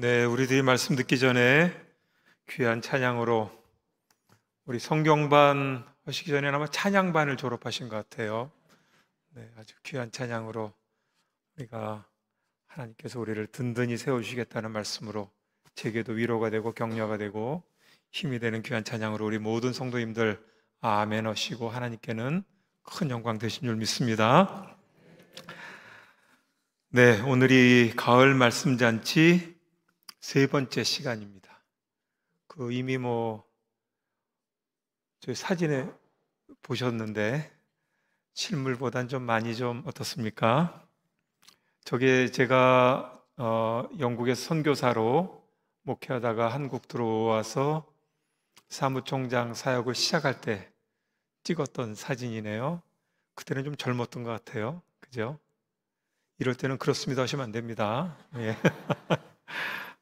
네, 우리들이 말씀 듣기 전에 귀한 찬양으로 우리 성경반 하시기 전에 아마 찬양반을 졸업하신 것 같아요. 네, 아주 귀한 찬양으로 우리가 하나님께서 우리를 든든히 세워주시겠다는 말씀으로 제게도 위로가 되고 격려가 되고 힘이 되는 귀한 찬양으로 우리 모든 성도님들 아멘 하시고 하나님께는 큰 영광 되신 줄 믿습니다. 네, 오늘이 가을 말씀잔치 세 번째 시간입니다. 이미 저희 사진에 보셨는데 실물보단 좀 많이 좀 어떻습니까? 저게 제가 영국에서 선교사로 목회하다가 한국 들어와서 사무총장 사역을 시작할 때 찍었던 사진이네요. 그때는 좀 젊었던 것 같아요. 그죠? 이럴 때는 그렇습니다 하시면 안 됩니다. 예.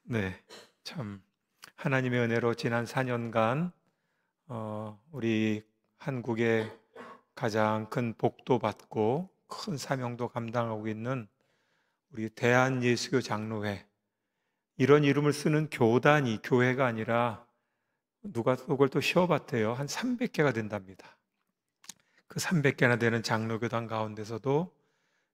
네, 참 하나님의 은혜로 지난 4년간 우리 한국의 가장 큰 복도 받고 큰 사명도 감당하고 있는 우리 대한예수교 장로회, 이런 이름을 쓰는 교단이 교회가 아니라 누가 그걸 또 쉬어봤대요. 한 300개가 된답니다. 그 300개나 되는 장로교단 가운데서도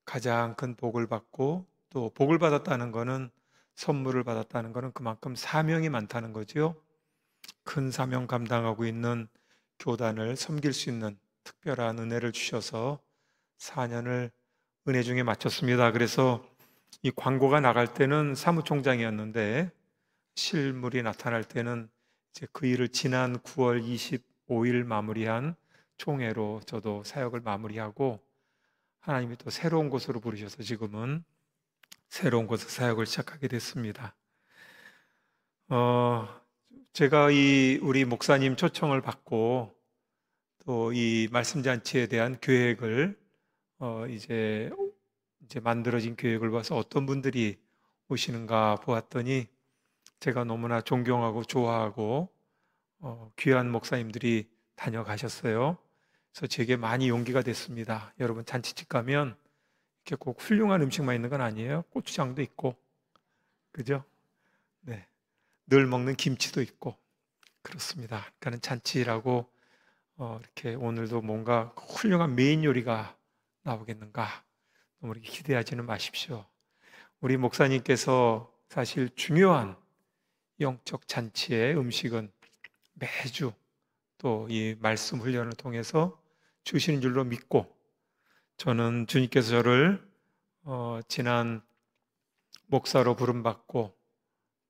가장 큰 복을 받고, 또 복을 받았다는 것은, 선물을 받았다는 것은 그만큼 사명이 많다는 거죠. 큰 사명 감당하고 있는 교단을 섬길 수 있는 특별한 은혜를 주셔서 4년을 은혜 중에 마쳤습니다. 그래서 이 광고가 나갈 때는 사무총장이었는데 실물이 나타날 때는 이제 그 일을 지난 9월 25일 마무리한 총회로 저도 사역을 마무리하고, 하나님이 또 새로운 곳으로 부르셔서 지금은 새로운 곳에서 사역을 시작하게 됐습니다. 제가 우리 목사님 초청을 받고 또 이 말씀잔치에 대한 계획을 이제 만들어진 계획을 봐서 어떤 분들이 오시는가 보았더니 제가 너무나 존경하고 좋아하고 귀한 목사님들이 다녀가셨어요. 그래서 제게 많이 용기가 됐습니다. 여러분, 잔치집 가면 이렇게 꼭 훌륭한 음식만 있는 건 아니에요. 고추장도 있고, 그죠? 네, 늘 먹는 김치도 있고 그렇습니다. 그러니까 잔치라고 이렇게 오늘도 뭔가 훌륭한 메인 요리가 나오겠는가, 너무 이렇게 기대하지는 마십시오. 우리 목사님께서 사실 중요한 영적 잔치의 음식은 매주 또 이 말씀 훈련을 통해서 주시는 줄로 믿고, 저는 주님께서 저를 지난 목사로 부름받고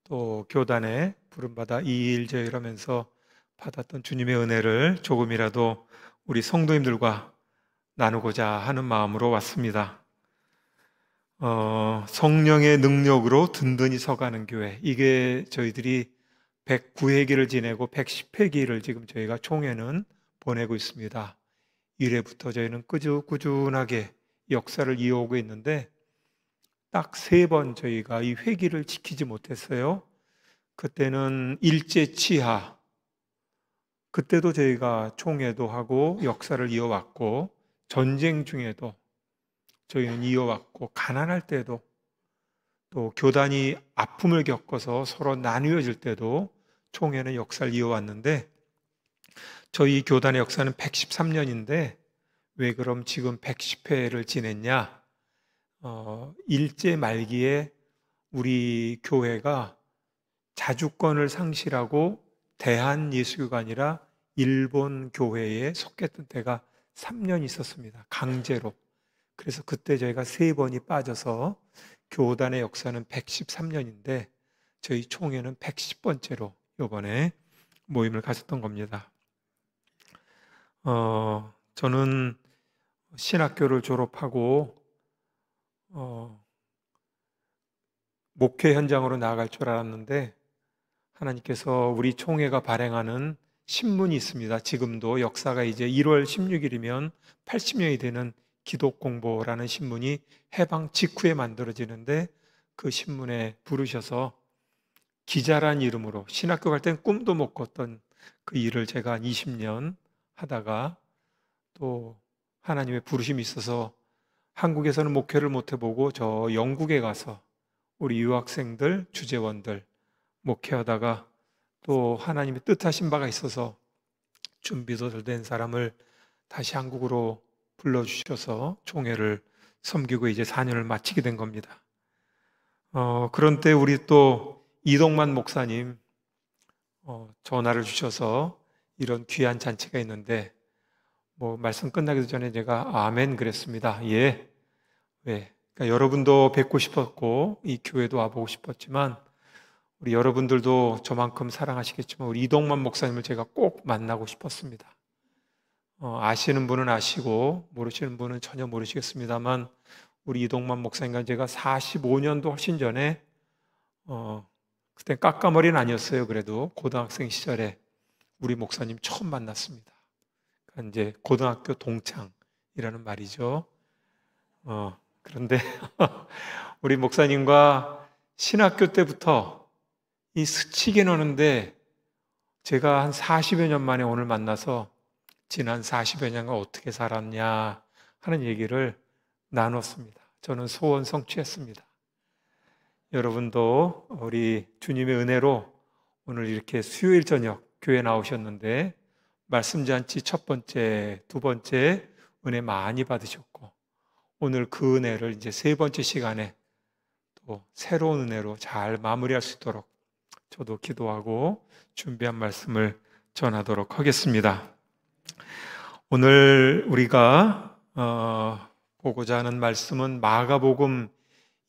또 교단에 부름받아 이 일 저 일 하면서 받았던 주님의 은혜를 조금이라도 우리 성도님들과 나누고자 하는 마음으로 왔습니다. 성령의 능력으로 든든히 서가는 교회, 이게 저희들이 109회기를 지내고 110회기를 지금 저희가 총회는 보내고 있습니다. 1회부터 저희는 꾸준하게 역사를 이어오고 있는데 딱 3번 저희가 이 회기를 지키지 못했어요. 그때는 일제치하, 그때도 저희가 총회도 하고 역사를 이어왔고, 전쟁 중에도 저희는 이어왔고, 가난할 때도, 또 교단이 아픔을 겪어서 서로 나누어질 때도 총회는 역사를 이어왔는데, 저희 교단의 역사는 113년인데 왜 그럼 지금 110회를 지냈냐? 일제 말기에 우리 교회가 자주권을 상실하고 대한예수교가 아니라 일본 교회에 속했던 때가 3년 있었습니다. 강제로. 그래서 그때 저희가 3번이 빠져서 교단의 역사는 113년인데 저희 총회는 110번째로 이번에 모임을 가졌던 겁니다. 저는 신학교를 졸업하고 목회 현장으로 나아갈 줄 알았는데 하나님께서 우리 총회가 발행하는 신문이 있습니다. 지금도 역사가 이제 1월 16일이면 80년이 되는 기독공보라는 신문이 해방 직후에 만들어지는데, 그 신문에 부르셔서 기자란 이름으로, 신학교 갈 땐 꿈도 못 꿨던 그 일을 제가 한 20년 하다가 또 하나님의 부르심이 있어서 한국에서는 목회를 못 해보고 저 영국에 가서 우리 유학생들, 주재원들 목회하다가 또 하나님의 뜻하신 바가 있어서 준비도 덜 된 사람을 다시 한국으로 불러주셔서 총회를 섬기고 이제 4년을 마치게 된 겁니다. 그런 때 우리 또 이동만 목사님 전화를 주셔서 이런 귀한 잔치가 있는데 말씀 끝나기도 전에 제가 아멘 그랬습니다. 예. 왜? 그러니까 여러분도 뵙고 싶었고 이 교회도 와보고 싶었지만 우리 여러분들도 저만큼 사랑하시겠지만 우리 이동만 목사님을 제가 꼭 만나고 싶었습니다. 아시는 분은 아시고 모르시는 분은 전혀 모르시겠습니다만 우리 이동만 목사님과 제가 45년도 훨씬 전에 그때 깎아머리는 아니었어요. 그래도 고등학생 시절에 우리 목사님 처음 만났습니다. 그러니까 이제 고등학교 동창이라는 말이죠. 그런데 우리 목사님과 신학교 때부터 이 스치게 노는데 제가 한 40여 년 만에 오늘 만나서 지난 40여 년간 어떻게 살았냐 하는 얘기를 나눴습니다. 저는 소원 성취했습니다. 여러분도 우리 주님의 은혜로 오늘 이렇게 수요일 저녁 교회 나오셨는데 말씀 잔치 첫 번째, 두 번째 은혜 많이 받으셨고 오늘 그 은혜를 이제 세 번째 시간에 또 새로운 은혜로 잘 마무리할 수 있도록 저도 기도하고 준비한 말씀을 전하도록 하겠습니다. 오늘 우리가 보고자 하는 말씀은 마가복음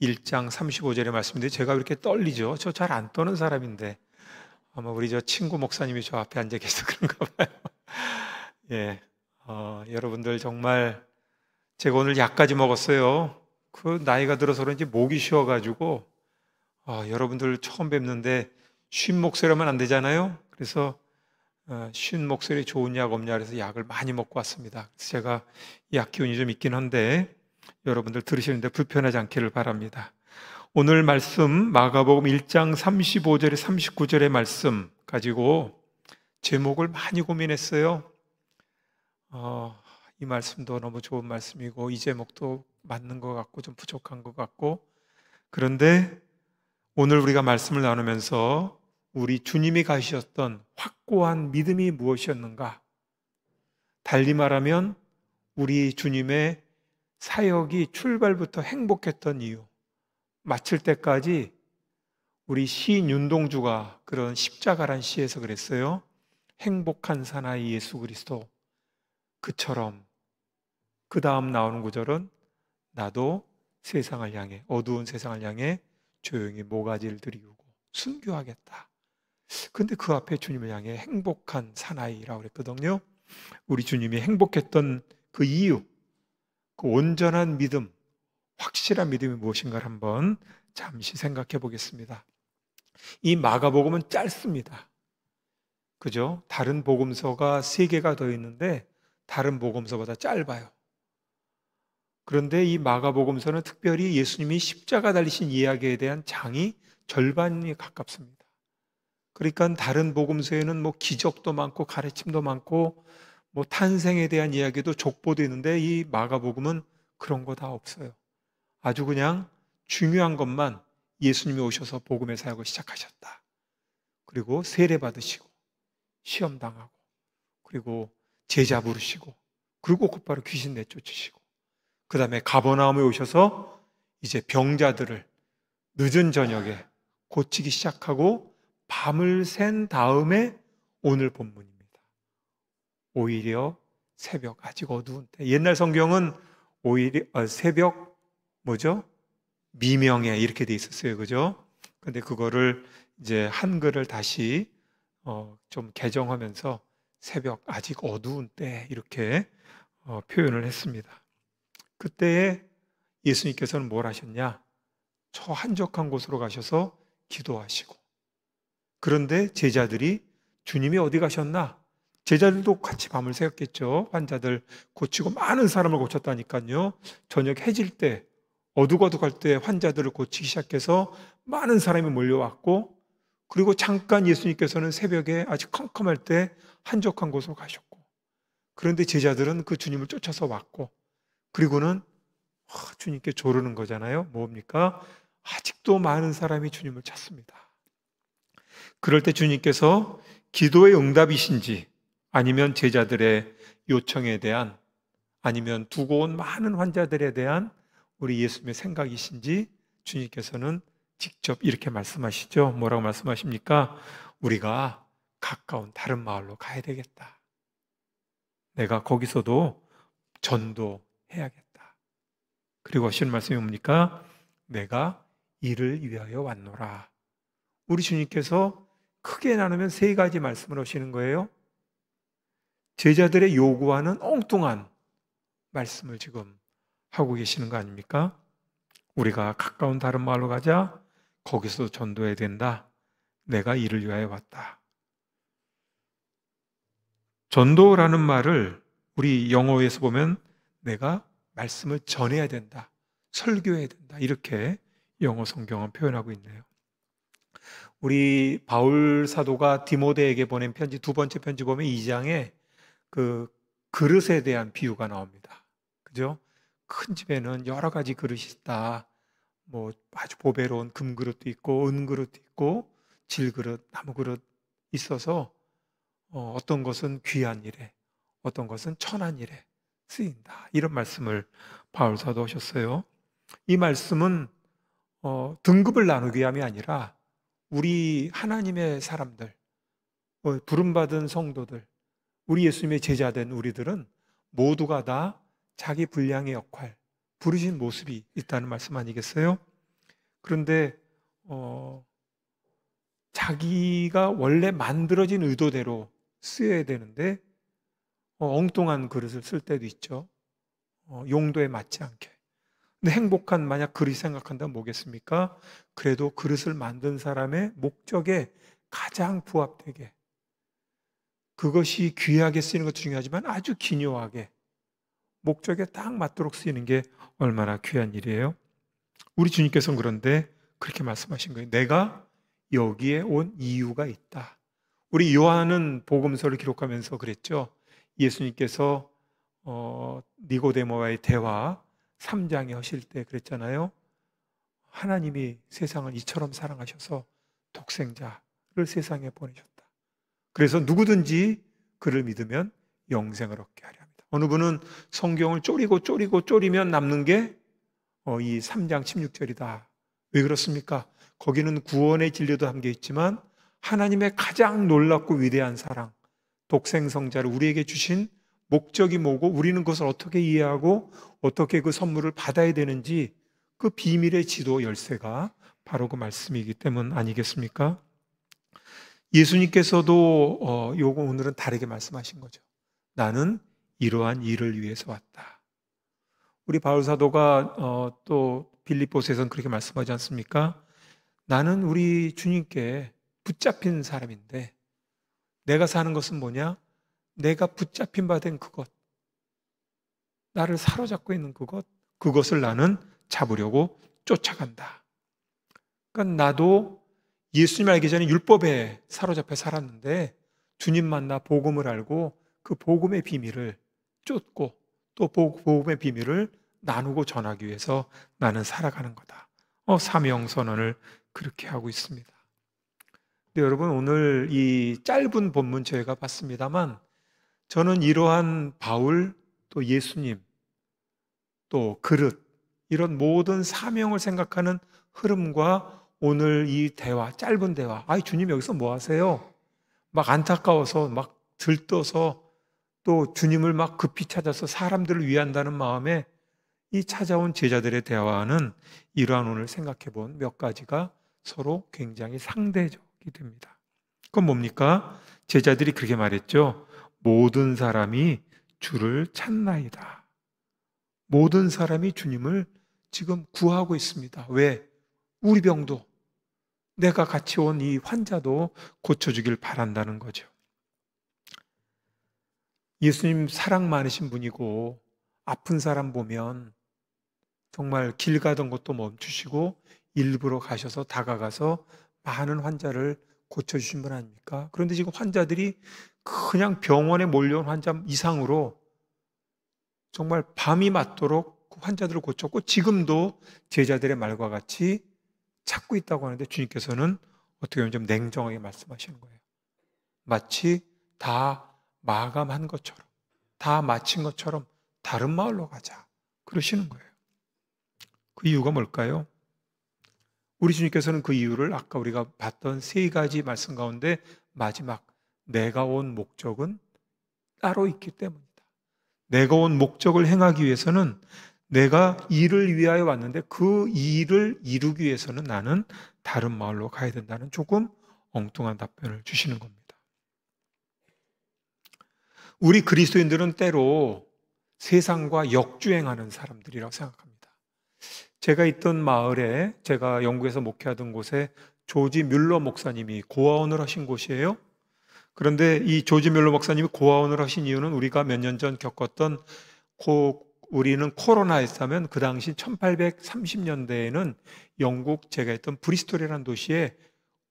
1장 35절의 말씀인데 제가 이렇게 떨리죠. 저 잘 안 떠는 사람인데 아마 우리 저 친구 목사님이 저 앞에 앉아 계셔서 그런가 봐요. 예, 여러분들 정말 제가 오늘 약까지 먹었어요. 그 나이가 들어서 그런지 목이 쉬어가지고 여러분들 처음 뵙는데 쉰 목소리하면 안 되잖아요. 그래서 쉰 목소리 좋은 약 없냐 그래서 약을 많이 먹고 왔습니다. 그래서 제가 약 기운이 좀 있긴 한데 여러분들 들으시는데 불편하지 않기를 바랍니다. 오늘 말씀 마가복음 1장 35절에 39절의 말씀 가지고 제목을 많이 고민했어요. 이 말씀도 너무 좋은 말씀이고 이 제목도 맞는 것 같고 좀 부족한 것 같고 그런데 오늘 우리가 말씀을 나누면서 우리 주님이 가지셨던 확고한 믿음이 무엇이었는가? 달리 말하면 우리 주님의 사역이 출발부터 행복했던 이유, 마칠 때까지 우리 시인 윤동주가 그런 십자가란 시에서 그랬어요. 행복한 사나이 예수 그리스도. 그처럼 그 다음 나오는 구절은 나도 세상을 향해 어두운 세상을 향해 조용히 모가지를 들이우고 순교하겠다. 근데 그 앞에 주님을 향해 행복한 사나이라고 그랬거든요. 우리 주님이 행복했던 그 이유, 그 온전한 믿음, 확실한 믿음이 무엇인가를 한번 잠시 생각해 보겠습니다. 이 마가복음은 짧습니다. 그죠? 다른 복음서가 3개가 더 있는데 다른 복음서보다 짧아요. 그런데 이 마가복음서는 특별히 예수님이 십자가 달리신 이야기에 대한 장이 절반이 가깝습니다. 그러니까 다른 복음서에는 기적도 많고 가르침도 많고 탄생에 대한 이야기도 족보도 있는데 이 마가복음은 그런 거 다 없어요. 아주 그냥 중요한 것만 예수님이 오셔서 복음의 사역을 시작하셨다. 그리고 세례 받으시고 시험 당하고 그리고 제자 부르시고 그리고 곧바로 귀신 내쫓으시고 그 다음에 가버나움에 오셔서 이제 병자들을 늦은 저녁에 고치기 시작하고 밤을 샌 다음에 오늘 본문입니다. 오히려 새벽 아직 어두운 때. 옛날 성경은 오히려 새벽 뭐죠? 미명에 이렇게 돼 있었어요. 그죠? 근데 그거를 이제 한글을 다시 좀 개정하면서 새벽 아직 어두운 때 이렇게 표현을 했습니다. 그때에 예수님께서는 뭘 하셨냐? 저 한적한 곳으로 가셔서 기도하시고 그런데 제자들이 주님이 어디 가셨나? 제자들도 같이 밤을 새웠겠죠. 환자들 고치고 많은 사람을 고쳤다니까요. 저녁 해질 때 어둑어둑할 때 환자들을 고치기 시작해서 많은 사람이 몰려왔고 그리고 잠깐 예수님께서는 새벽에 아직 컴컴할 때 한적한 곳으로 가셨고 그런데 제자들은 그 주님을 쫓아서 왔고 그리고는 주님께 조르는 거잖아요. 뭡니까? 아직도 많은 사람이 주님을 찾습니다. 그럴 때 주님께서 기도의 응답이신지 아니면 제자들의 요청에 대한 아니면 두고 온 많은 환자들에 대한 우리 예수님의 생각이신지 주님께서는 직접 이렇게 말씀하시죠. 뭐라고 말씀하십니까? 우리가 가까운 다른 마을로 가야 되겠다. 내가 거기서도 전도해야겠다. 그리고 하시는 말씀이 뭡니까? 내가 이를 위하여 왔노라. 우리 주님께서 크게 나누면 세 가지 말씀을 하시는 거예요. 제자들의 요구하는 엉뚱한 말씀을 지금 하고 계시는 거 아닙니까? 우리가 가까운 다른 마을로 가자. 거기서 전도해야 된다. 내가 이를 위하여 왔다. 전도라는 말을 우리 영어에서 보면 내가 말씀을 전해야 된다. 설교해야 된다. 이렇게 영어 성경은 표현하고 있네요. 우리 바울 사도가 디모데에게 보낸 편지 두 번째 편지 보면 2장에 그 그릇에 대한 비유가 나옵니다. 그죠? 큰 집에는 여러 가지 그릇이 있다. 뭐 아주 보배로운 금그릇도 있고 은그릇도 있고 질그릇, 나무그릇 있어서 어떤 것은 귀한 일에 어떤 것은 천한 일에 쓰인다. 이런 말씀을 바울 사도 하셨어요. 이 말씀은 등급을 나누기 위함이 아니라 우리 하나님의 사람들, 부름받은 성도들, 우리 예수님의 제자된 우리들은 모두가 다 자기 분량의 역할, 부르신 모습이 있다는 말씀 아니겠어요? 그런데 자기가 원래 만들어진 의도대로 쓰여야 되는데 엉뚱한 그릇을 쓸 때도 있죠. 용도에 맞지 않게. 근데 행복한 만약 그릇 생각한다면 뭐겠습니까? 그래도 그릇을 만든 사람의 목적에 가장 부합되게 그것이 귀하게 쓰이는 것도 중요하지만 아주 기묘하게 목적에 딱 맞도록 쓰이는 게 얼마나 귀한 일이에요. 우리 주님께서는 그런데 그렇게 말씀하신 거예요. 내가 여기에 온 이유가 있다. 우리 요한은 복음서를 기록하면서 그랬죠. 예수님께서 니고데모와의 대화 3장에 하실 때 그랬잖아요. 하나님이 세상을 이처럼 사랑하셔서 독생자를 세상에 보내셨다. 그래서 누구든지 그를 믿으면 영생을 얻게 하려 합니다. 어느 분은 성경을 쪼리면 남는 게 이 3장 16절이다. 왜 그렇습니까? 거기는 구원의 진리도 담겨 있지만 하나님의 가장 놀랍고 위대한 사랑, 독생성자를 우리에게 주신 목적이 뭐고 우리는 그것을 어떻게 이해하고 어떻게 그 선물을 받아야 되는지 그 비밀의 지도 열쇠가 바로 그 말씀이기 때문 아니겠습니까? 예수님께서도 요거 오늘은 다르게 말씀하신 거죠. 나는 이러한 일을 위해서 왔다. 우리 바울 사도가 또 빌립보서에서는 그렇게 말씀하지 않습니까? 나는 우리 주님께 붙잡힌 사람인데 내가 사는 것은 뭐냐? 내가 붙잡힌 바 된 그것, 나를 사로잡고 있는 그것을 나는 잡으려고 쫓아간다. 그러니까 나도 예수님 알기 전에 율법에 사로잡혀 살았는데 주님 만나 복음을 알고 그 복음의 비밀을 쫓고 또 복음의 비밀을 나누고 전하기 위해서 나는 살아가는 거다. 사명 선언을 그렇게 하고 있습니다. 네, 여러분 오늘 이 짧은 본문 저희가 봤습니다만 저는 이러한 바울 또 예수님 또 그릇 이런 모든 사명을 생각하는 흐름과 오늘 이 대화 짧은 대화 주님 여기서 뭐 하세요? 막 안타까워서 막 들떠서 또 주님을 막 급히 찾아서 사람들을 위한다는 마음에 이 찾아온 제자들의 대화는 이러한 오늘 생각해 본 몇 가지가 서로 굉장히 상대적이 됩니다. 그건 뭡니까? 제자들이 그렇게 말했죠. 모든 사람이 주를 찾나이다. 모든 사람이 주님을 지금 구하고 있습니다. 왜? 우리 병도 내가 같이 온 이 환자도 고쳐주길 바란다는 거죠. 예수님 사랑 많으신 분이고 아픈 사람 보면 정말 길 가던 것도 멈추시고 일부러 가셔서 다가가서 많은 환자를 고쳐주신 분 아닙니까? 그런데 지금 환자들이 그냥 병원에 몰려온 환자 이상으로 정말 밤이 맞도록 환자들을 고쳤고 지금도 제자들의 말과 같이 찾고 있다고 하는데 주님께서는 어떻게 보면 좀 냉정하게 말씀하시는 거예요. 마치 다 마감한 것처럼, 다 마친 것처럼 다른 마을로 가자, 그러시는 거예요. 그 이유가 뭘까요? 우리 주님께서는 그 이유를 아까 우리가 봤던 세 가지 말씀 가운데 마지막, 내가 온 목적은 따로 있기 때문이다. 내가 온 목적을 행하기 위해서는 내가 일을 위하여 왔는데 그 일을 이루기 위해서는 나는 다른 마을로 가야 된다는 조금 엉뚱한 답변을 주시는 겁니다. 우리 그리스도인들은 때로 세상과 역주행하는 사람들이라고 생각합니다. 제가 있던 마을에, 제가 영국에서 목회하던 곳에 조지 뮬러 목사님이 고아원을 하신 곳이에요. 그런데 이 조지 뮬러 목사님이 고아원을 하신 이유는 우리가 몇 년 전 겪었던 우리는 코로나였다면 그 당시 1830년대에는 영국, 제가 있던 브리스톨이라는 도시에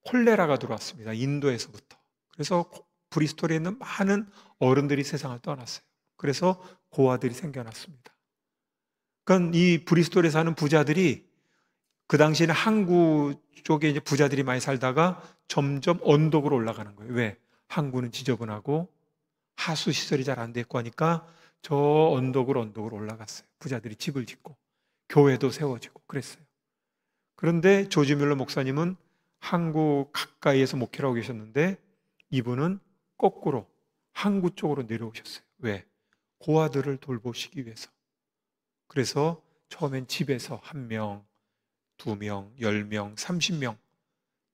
콜레라가 들어왔습니다. 인도에서부터. 그래서 브리스톨에 있는 많은 어른들이 세상을 떠났어요. 그래서 고아들이 생겨났습니다. 그러니까 이 브리스톨에 사는 부자들이, 그 당시에는 항구 쪽에 이제 부자들이 많이 살다가 점점 언덕으로 올라가는 거예요. 왜? 항구는 지저분하고 하수 시설이 잘 안 돼 있고 하니까 저 언덕으로 올라갔어요. 부자들이 집을 짓고 교회도 세워지고 그랬어요. 그런데 조지 뮬러 목사님은 항구 가까이에서 목회를 하고 계셨는데 이분은 거꾸로 항구 쪽으로 내려오셨어요. 왜? 고아들을 돌보시기 위해서. 그래서 처음엔 집에서 1명, 2명, 10명, 30명,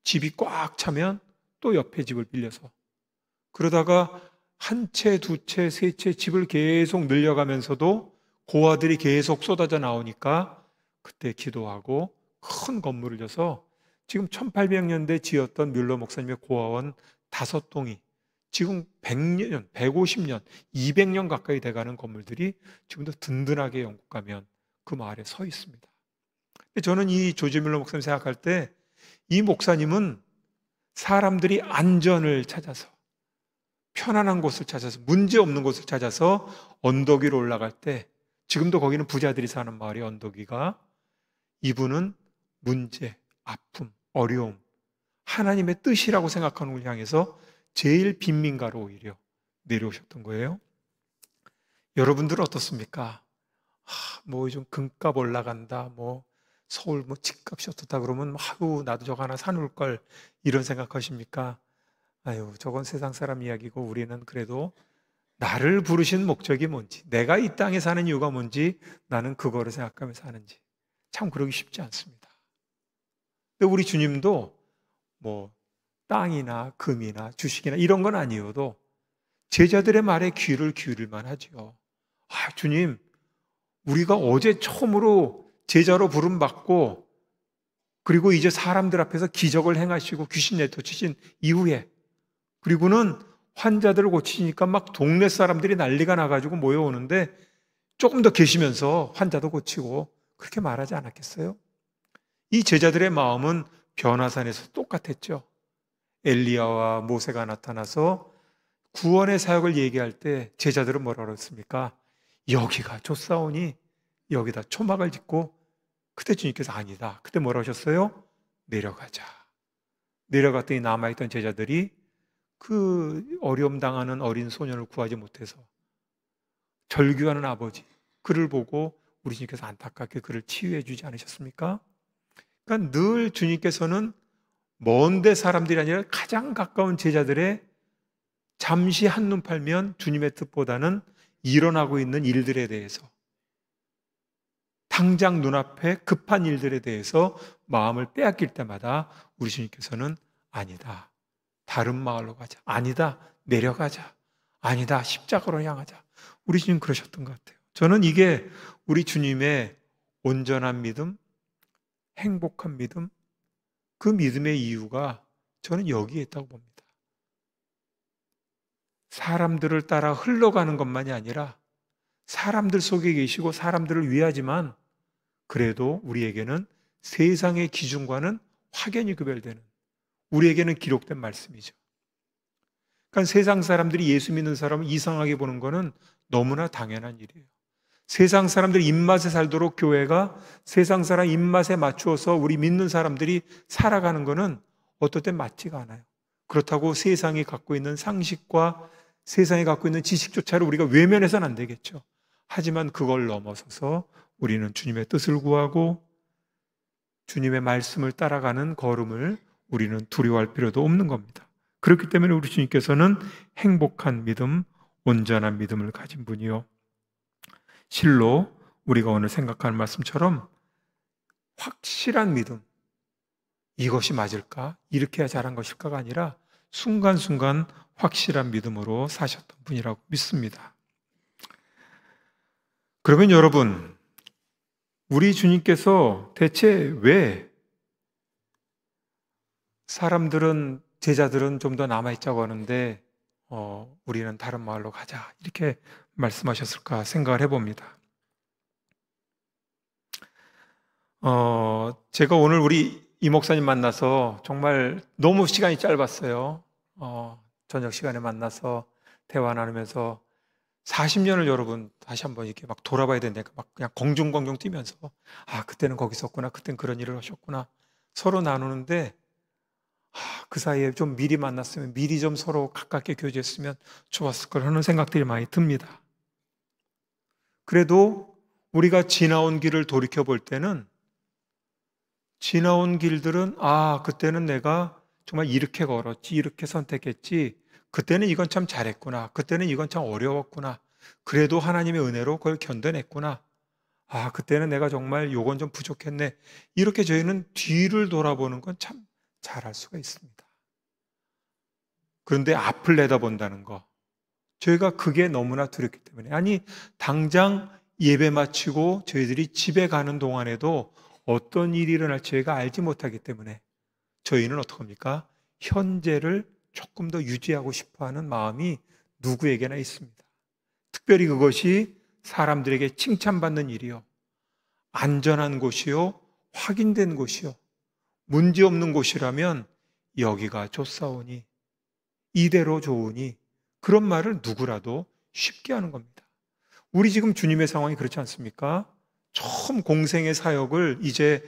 집이 꽉 차면 또 옆에 집을 빌려서, 그러다가 한 채, 두 채, 세 채 집을 계속 늘려가면서도 고아들이 계속 쏟아져 나오니까 그때 기도하고 큰 건물을 져서 지금 1800년대 지었던 뮬러 목사님의 고아원 5동이 지금 100년, 150년, 200년 가까이 돼가는 건물들이 지금도 든든하게 영국 가면 그 마을에 서 있습니다. 저는 이 조지 뮬러 목사님 생각할 때 이 목사님은 사람들이 안전을 찾아서, 편안한 곳을 찾아서, 문제 없는 곳을 찾아서 언덕 위로 올라갈 때, 지금도 거기는 부자들이 사는 마을이 언덕 위가, 이분은 문제, 아픔, 어려움, 하나님의 뜻이라고 생각하는 걸 향해서 제일 빈민가로 오히려 내려오셨던 거예요. 여러분들은 어떻습니까? 뭐 요즘 금값 올라간다, 뭐 서울 뭐 집값이 어떻다 그러면 아유 나도 저거 하나 사놓을 걸, 이런 생각하십니까? 아유 저건 세상 사람 이야기고, 우리는 그래도 나를 부르신 목적이 뭔지, 내가 이 땅에 사는 이유가 뭔지, 나는 그거를 생각하며 사는지, 참 그러기 쉽지 않습니다. 근데 우리 주님도 뭐 땅이나 금이나 주식이나 이런 건 아니어도 제자들의 말에 귀를 기울일 만하죠. 주님, 우리가 어제 처음으로 제자로 부름받고, 그리고 이제 사람들 앞에서 기적을 행하시고 귀신 내쫓으신 이후에, 그리고는 환자들을 고치시니까 막 동네 사람들이 난리가 나가지고 모여오는데 조금 더 계시면서 환자도 고치고, 그렇게 말하지 않았겠어요? 이 제자들의 마음은 변화산에서 똑같았죠. 엘리야와 모세가 나타나서 구원의 사역을 얘기할 때 제자들은 뭐라고 했습니까? 여기가 좋사오니 여기다 초막을 짓고, 그때 주님께서 아니다. 그때 뭐라고 하셨어요? 내려가자. 내려갔더니 남아있던 제자들이 그 어려움 당하는 어린 소년을 구하지 못해서 절규하는 아버지, 그를 보고 우리 주님께서 안타깝게 그를 치유해 주지 않으셨습니까? 그러니까 늘 주님께서는 먼데 사람들이 아니라 가장 가까운 제자들의 잠시 한눈 팔면 주님의 뜻보다는 일어나고 있는 일들에 대해서, 당장 눈앞에 급한 일들에 대해서 마음을 빼앗길 때마다 우리 주님께서는 아니다, 다른 마을로 가자, 아니다, 내려가자, 아니다, 십자가로 향하자, 우리 주님 그러셨던 것 같아요. 저는 이게 우리 주님의 온전한 믿음, 행복한 믿음, 그 믿음의 이유가 저는 여기에 있다고 봅니다. 사람들을 따라 흘러가는 것만이 아니라 사람들 속에 계시고 사람들을 위하지만, 그래도 우리에게는 세상의 기준과는 확연히 구별되는, 우리에게는 기록된 말씀이죠. 그러니까 세상 사람들이 예수 믿는 사람을 이상하게 보는 것은 너무나 당연한 일이에요. 세상 사람들 입맛에 살도록 교회가 세상 사람 입맛에 맞추어서 우리 믿는 사람들이 살아가는 것은 어떨 땐 맞지가 않아요. 그렇다고 세상이 갖고 있는 상식과 세상이 갖고 있는 지식조차를 우리가 외면해서는 안 되겠죠. 하지만 그걸 넘어서서 우리는 주님의 뜻을 구하고 주님의 말씀을 따라가는 걸음을 우리는 두려워할 필요도 없는 겁니다. 그렇기 때문에 우리 주님께서는 행복한 믿음, 온전한 믿음을 가진 분이요, 실로 우리가 오늘 생각하는 말씀처럼 확실한 믿음, 이것이 맞을까? 이렇게 해야 잘한 것일까가 아니라 순간순간 확실한 믿음으로 사셨던 분이라고 믿습니다. 그러면 여러분, 우리 주님께서 대체 왜 사람들은, 제자들은 좀 더 남아있자고 하는데 우리는 다른 마을로 가자, 이렇게 말씀하셨을까 생각을 해봅니다. 제가 오늘 우리 이 목사님 만나서 정말 너무 시간이 짧았어요. 저녁 시간에 만나서 대화 나누면서 40년을 여러분 다시 한번 이렇게 막 돌아봐야 되니까 막 그냥 공중공중 뛰면서, 아, 그때는 거기 있었구나, 그때는 그런 일을 하셨구나, 서로 나누는데, 그 사이에 좀 미리 만났으면, 미리 좀 서로 가깝게 교제했으면 좋았을 걸 하는 생각들이 많이 듭니다. 그래도 우리가 지나온 길을 돌이켜 볼 때는, 지나온 길들은 그때는 내가 정말 이렇게 걸었지, 이렇게 선택했지, 그때는 이건 참 잘했구나, 그때는 이건 참 어려웠구나, 그래도 하나님의 은혜로 그걸 견뎌냈구나, 그때는 내가 정말 요건 좀 부족했네, 이렇게 저희는 뒤를 돌아보는 건 참 잘할 수가 있습니다. 그런데 앞을 내다본다는 거, 저희가 그게 너무나 두렵기 때문에, 아니 당장 예배 마치고 저희들이 집에 가는 동안에도 어떤 일이 일어날지 저희가 알지 못하기 때문에 저희는 어떡합니까? 현재를 조금 더 유지하고 싶어하는 마음이 누구에게나 있습니다. 특별히 그것이 사람들에게 칭찬받는 일이요, 안전한 곳이요, 확인된 곳이요, 문제없는 곳이라면 여기가 좋사오니, 이대로 좋으니, 그런 말을 누구라도 쉽게 하는 겁니다. 우리 지금 주님의 상황이 그렇지 않습니까? 처음 공생의 사역을 이제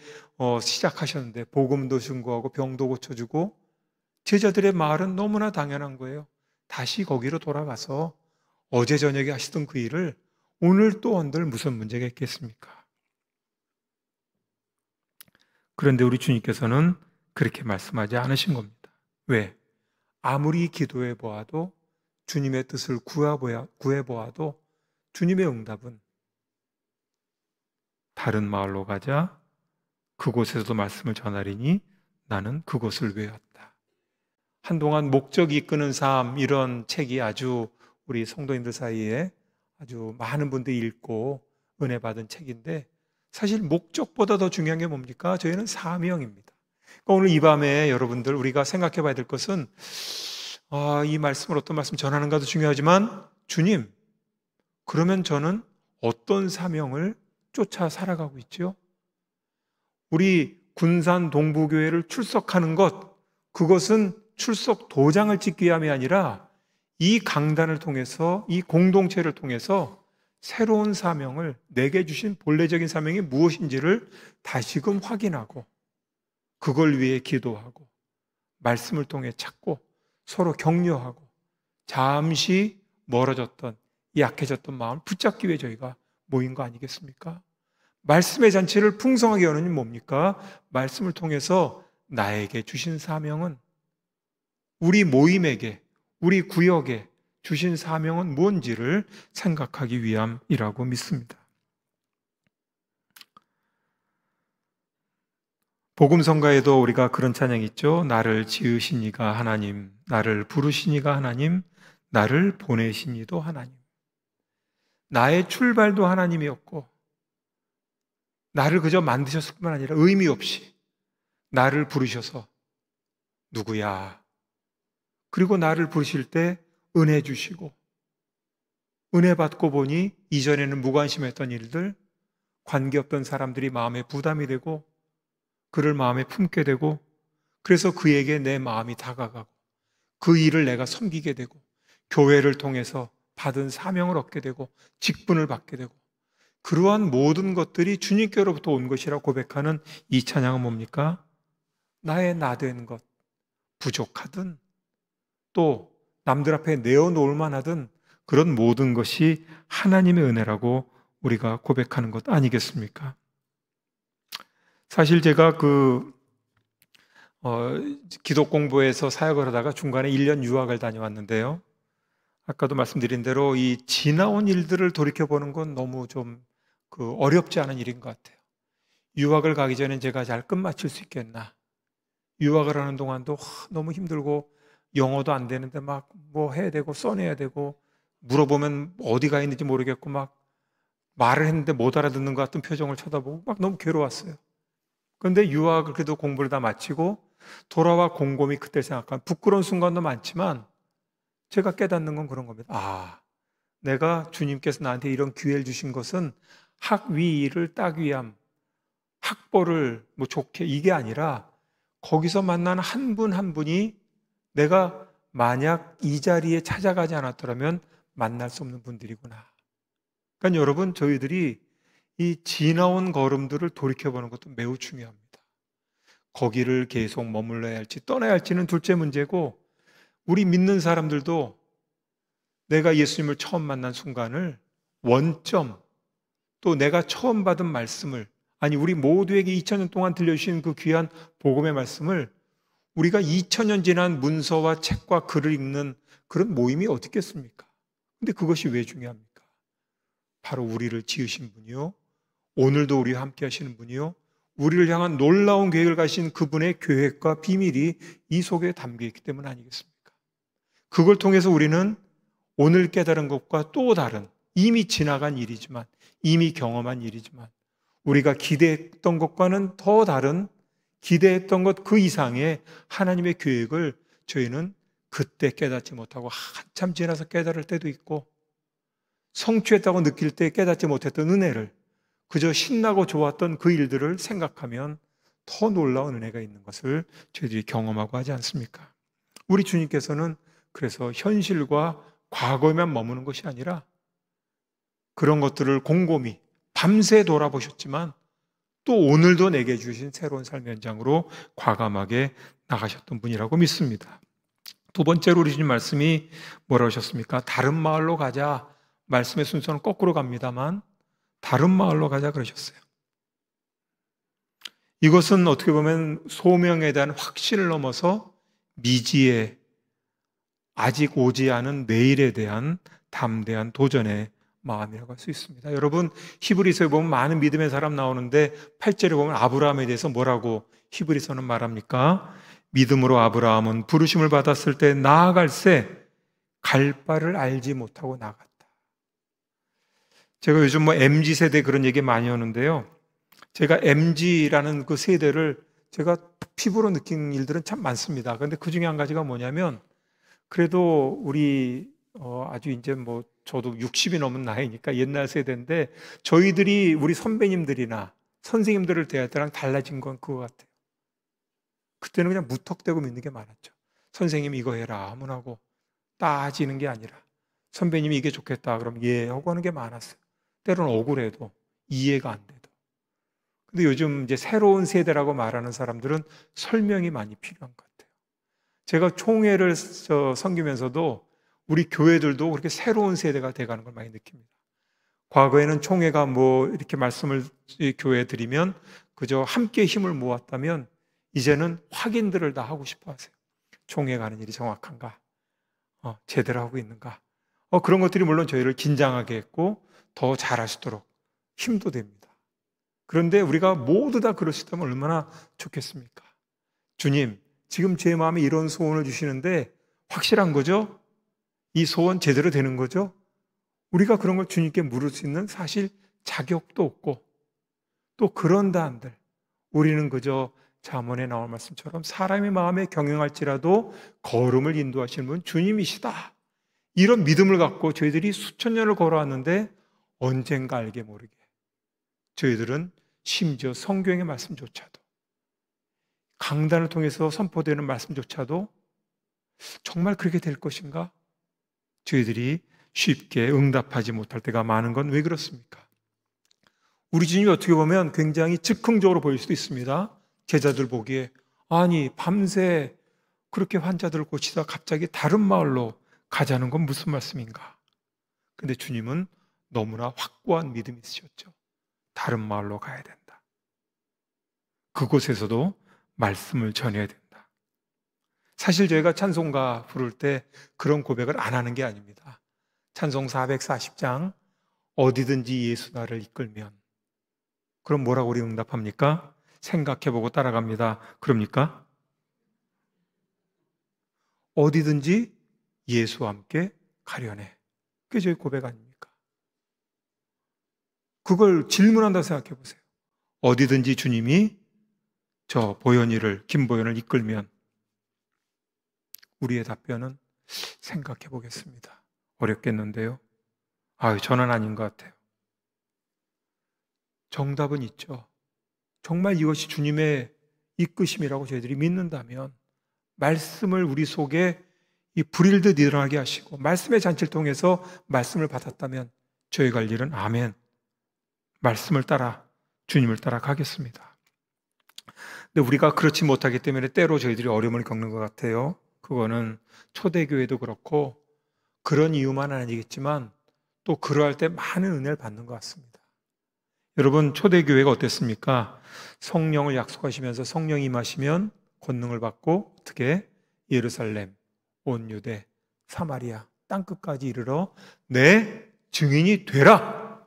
시작하셨는데 복음도 증거하고 병도 고쳐주고, 제자들의 말은 너무나 당연한 거예요. 다시 거기로 돌아가서 어제 저녁에 하시던 그 일을 오늘 또 한들 무슨 문제가 있겠습니까? 그런데 우리 주님께서는 그렇게 말씀하지 않으신 겁니다. 왜? 아무리 기도해 보아도, 주님의 뜻을 구해 보아도 주님의 응답은 다른 마을로 가자, 그곳에서도 말씀을 전하리니 나는 그곳을 외웠다. 한동안 목적이 이끄는 삶, 이런 책이 아주 우리 성도인들 사이에 아주 많은 분들이 읽고 은혜 받은 책인데, 사실 목적보다 더 중요한 게 뭡니까? 저희는 사명입니다. 그러니까 오늘 이 밤에 여러분들 우리가 생각해 봐야 될 것은, 이 말씀을 어떤 말씀 전하는가도 중요하지만, 주님, 그러면 저는 어떤 사명을 쫓아 살아가고 있죠? 우리 군산 동부교회를 출석하는 것, 그것은 출석 도장을 찍기 위함이 아니라 이 강단을 통해서, 이 공동체를 통해서 새로운 사명을, 내게 주신 본래적인 사명이 무엇인지를 다시금 확인하고, 그걸 위해 기도하고, 말씀을 통해 찾고, 서로 격려하고, 잠시 멀어졌던, 약해졌던 마음을 붙잡기 위해 저희가 모인 거 아니겠습니까? 말씀의 잔치를 풍성하게 여는 게 뭡니까? 말씀을 통해서 나에게 주신 사명은, 우리 모임에게, 우리 구역에 주신 사명은 뭔지를 생각하기 위함이라고 믿습니다. 복음성가에도 우리가 그런 찬양이 있죠. 나를 지으신 이가 하나님, 나를 부르신 이가 하나님, 나를 보내신 이도 하나님. 나의 출발도 하나님이었고, 나를 그저 만드셨을 뿐만 아니라 의미 없이 나를 부르셔서 누구야? 그리고 나를 부르실 때 은혜 주시고, 은혜 받고 보니 이전에는 무관심했던 일들, 관계없던 사람들이 마음에 부담이 되고 그를 마음에 품게 되고, 그래서 그에게 내 마음이 다가가고 그 일을 내가 섬기게 되고, 교회를 통해서 받은 사명을 얻게 되고 직분을 받게 되고, 그러한 모든 것들이 주님께로부터 온 것이라 고백하는 이 찬양은 뭡니까? 나의 나된 것, 부족하든 또 남들 앞에 내어놓을 만하든 그런 모든 것이 하나님의 은혜라고 우리가 고백하는 것 아니겠습니까? 사실 제가 기독 공부에서 사역을 하다가 중간에 1년 유학을 다녀왔는데요. 아까도 말씀드린 대로 이 지나온 일들을 돌이켜보는 건 너무 좀 어렵지 않은 일인 것 같아요. 유학을 가기 전에 제가 잘 끝마칠 수 있겠나? 유학을 하는 동안도 너무 힘들고 영어도 안 되는데 막 뭐 해야 되고 써내야 되고 물어보면 어디가 있는지 모르겠고 막 말을 했는데 못 알아듣는 것 같은 표정을 쳐다보고 막 너무 괴로웠어요. 그런데 유학을 그래도 공부를 다 마치고 돌아와 곰곰이 그때 생각한 부끄러운 순간도 많지만 제가 깨닫는 건 그런 겁니다. 아, 내가 주님께서 나한테 이런 기회를 주신 것은 학위를 따기 위함, 학벌을 뭐 좋게 이게 아니라 거기서 만나는 한 분 한 분이 내가 만약 이 자리에 찾아가지 않았더라면 만날 수 없는 분들이구나. 그러니까 여러분, 저희들이 이 지나온 걸음들을 돌이켜보는 것도 매우 중요합니다. 거기를 계속 머물러야 할지 떠나야 할지는 둘째 문제고, 우리 믿는 사람들도 내가 예수님을 처음 만난 순간을 원점, 또 내가 처음 받은 말씀을, 아니 우리 모두에게 2000년 동안 들려주신 그 귀한 복음의 말씀을 우리가 2000년 지난 문서와 책과 글을 읽는 그런 모임이 어디 있겠습니까? 근데 그것이 왜 중요합니까? 바로 우리를 지으신 분이요, 오늘도 우리와 함께 하시는 분이요, 우리를 향한 놀라운 계획을 가신 그분의 계획과 비밀이 이 속에 담겨 있기 때문 아니겠습니까? 그걸 통해서 우리는 오늘 깨달은 것과 또 다른, 이미 지나간 일이지만, 이미 경험한 일이지만 우리가 기대했던 것과는 더 다른, 기대했던 것 그 이상의 하나님의 계획을 저희는 그때 깨닫지 못하고 한참 지나서 깨달을 때도 있고, 성취했다고 느낄 때 깨닫지 못했던 은혜를, 그저 신나고 좋았던 그 일들을 생각하면 더 놀라운 은혜가 있는 것을 저희들이 경험하고 하지 않습니까? 우리 주님께서는 그래서 현실과 과거에만 머무는 것이 아니라 그런 것들을 곰곰이 밤새 돌아보셨지만 또 오늘도 내게 주신 새로운 삶의 현장으로 과감하게 나가셨던 분이라고 믿습니다. 두 번째로 우리 주님 말씀이 뭐라고 하셨습니까? 다른 마을로 가자. 말씀의 순서는 거꾸로 갑니다만 다른 마을로 가자 그러셨어요. 이것은 어떻게 보면 소명에 대한 확신을 넘어서 미지의, 아직 오지 않은 내일에 대한 담대한 도전의 마음이라고 할 수 있습니다. 여러분, 히브리서에 보면 많은 믿음의 사람 나오는데 8절에 보면 아브라함에 대해서 뭐라고 히브리서는 말합니까? 믿음으로 아브라함은 부르심을 받았을 때 나아갈새 갈 바를 알지 못하고 나갔다. 제가 요즘 MZ세대 그런 얘기 많이 하는데요, 제가 MZ라는 그 세대를 제가 피부로 느낀 일들은 참 많습니다. 그런데 그 중에 한 가지가 뭐냐면, 그래도 우리 아주 이제 저도 60이 넘은 나이니까 옛날 세대인데, 저희들이 우리 선배님들이나 선생님들을 대할 때랑 달라진 건 그거 같아요. 그때는 그냥 무턱대고 믿는 게 많았죠. 선생님 이거 해라 하면 하고 따지는 게 아니라, 선배님이 이게 좋겠다 그럼 예 하고 하는 게 많았어요. 때로는 억울해도, 이해가 안 돼도. 근데 요즘 이제 새로운 세대라고 말하는 사람들은 설명이 많이 필요한 것 같아요. 제가 총회를 섬기면서도 우리 교회들도 그렇게 새로운 세대가 돼가는 걸 많이 느낍니다. 과거에는 총회가 이렇게 말씀을 교회에 드리면 그저 함께 힘을 모았다면, 이제는 확인들을 다 하고 싶어 하세요. 총회 가는 일이 정확한가? 제대로 하고 있는가? 그런 것들이 물론 저희를 긴장하게 했고 더 잘할 수 있도록 힘도 됩니다. 그런데 우리가 모두 다 그럴 수 있다면 얼마나 좋겠습니까? 주님, 지금 제 마음에 이런 소원을 주시는데 확실한 거죠? 이 소원 제대로 되는 거죠? 우리가 그런 걸 주님께 물을 수 있는 사실 자격도 없고, 또 그런다 한들 우리는 그저 잠언에 나올 말씀처럼 사람의 마음에 경영할지라도 걸음을 인도하시는 분 주님이시다, 이런 믿음을 갖고 저희들이 수천 년을 걸어왔는데 언젠가 알게 모르게 저희들은 심지어 성경의 말씀조차도, 강단을 통해서 선포되는 말씀조차도 정말 그렇게 될 것인가? 저희들이 쉽게 응답하지 못할 때가 많은 건 왜 그렇습니까? 우리 주님이 어떻게 보면 굉장히 즉흥적으로 보일 수도 있습니다. 제자들 보기에 아니 밤새 그렇게 환자들을 고치다 갑자기 다른 마을로 가자는 건 무슨 말씀인가? 근데 주님은 너무나 확고한 믿음이 있으셨죠. 다른 마을로 가야 된다. 그곳에서도 말씀을 전해야 된다. 사실 저희가 찬송가 부를 때 그런 고백을 안 하는 게 아닙니다. 찬송 440장 어디든지 예수 나를 이끌면, 그럼 뭐라고 우리 응답합니까? 생각해보고 따라갑니다. 그럽니까? 어디든지 예수와 함께 가려네. 그게 저희 고백 아닙니까? 그걸 질문한다고 생각해 보세요. 어디든지 주님이 저 보현이를, 김보현을 이끌면, 우리의 답변은 생각해 보겠습니다. 어렵겠는데요. 저는 아닌 것 같아요. 정답은 있죠. 정말 이것이 주님의 이끄심이라고 저희들이 믿는다면 말씀을 우리 속에 이 불일듯 일어나게 하시고 말씀의 잔치를 통해서 말씀을 받았다면 저희가 할 일은 아멘, 말씀을 따라 주님을 따라 가겠습니다. 근데 우리가 그렇지 못하기 때문에 때로 저희들이 어려움을 겪는 것 같아요. 그거는 초대교회도 그렇고 그런 이유만은 아니겠지만 또 그러할 때 많은 은혜를 받는 것 같습니다. 여러분, 초대교회가 어땠습니까? 성령을 약속하시면서 성령이 임하시면 권능을 받고 어떻게 예루살렘, 온 유대, 사마리아 땅끝까지 이르러 내 증인이 되라.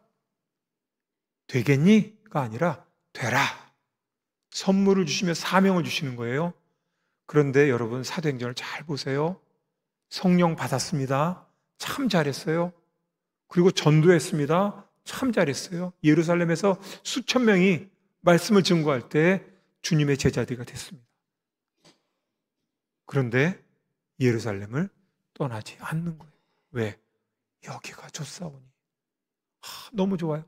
되겠니?가 아니라 되라. 선물을 주시며 사명을 주시는 거예요. 그런데 여러분, 사도행전을 잘 보세요. 성령 받았습니다. 참 잘했어요. 그리고 전도했습니다. 참 잘했어요. 예루살렘에서 수천 명이 말씀을 증거할 때 주님의 제자들이 됐습니다. 그런데 예루살렘을 떠나지 않는 거예요. 왜? 여기가 좋사오니. 너무 좋아요.